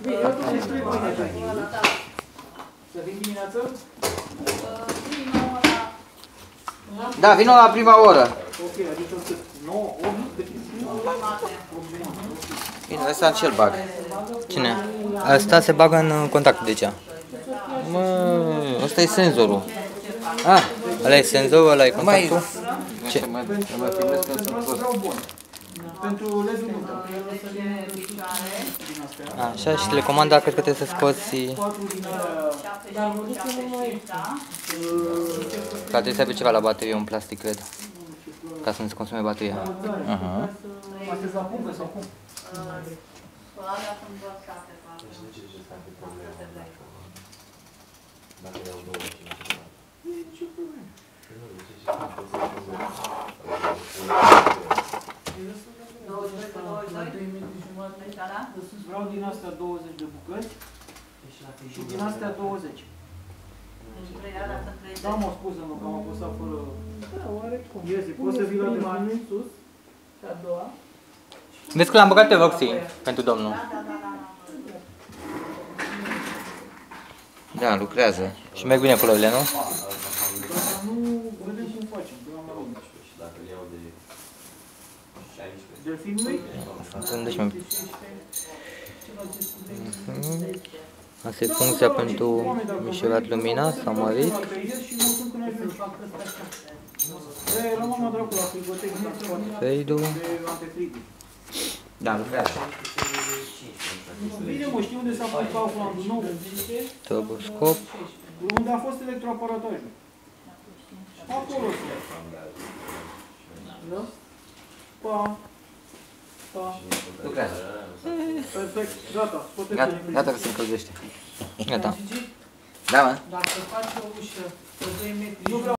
Bine, eu tu despre mâine. Să vin dimineață? Da, vină la prima oră. Ok, adică cât? 9, 8, cât e? Bine, ăsta în ce-l bag? Cine? Asta se bagă în contact deja. Mă, ăsta e senzorul. Ah, ăla e senzorul, ăla e Mai... contactul. Ce? Mă filmez că sunt prost. Pentru LED-ul nu dau. Așa, și telecomanda cred că trebuie să scoți... 4 din Că trebuie să aibă ceva la baterie, un plastic, cred. Ca să nu se consume bateria. Astăzi la punctă sau cum? Ce probleme? Vreau din astea 20 de bucăți și din astea 20. Da, m-a spus că am apăsat fără... Da, oarecum. Iese, poți să vii la de mai sus? Și a doua. Vezi că l-am băgat pe Roxy pentru domnul. Da, lucrează. Și merg bine culorile, nu? Dar nu vedem cum facem, că am aromi. Delfinului? Asta e funcția pentru mișorat lumina, s-a mărit. Fade-ul. Da, lucrează. Bine, mă, știu unde s-a făcut calculandul nou. Turboscop. Unde a fost electroaparatajul. Acolo. Da? Pa. Pa. Lucrează. Perfect. Gata. Gata, gata că se încălzește. Gata. Da, mă. Dacă faci o ușă, 2 metri, nu vreau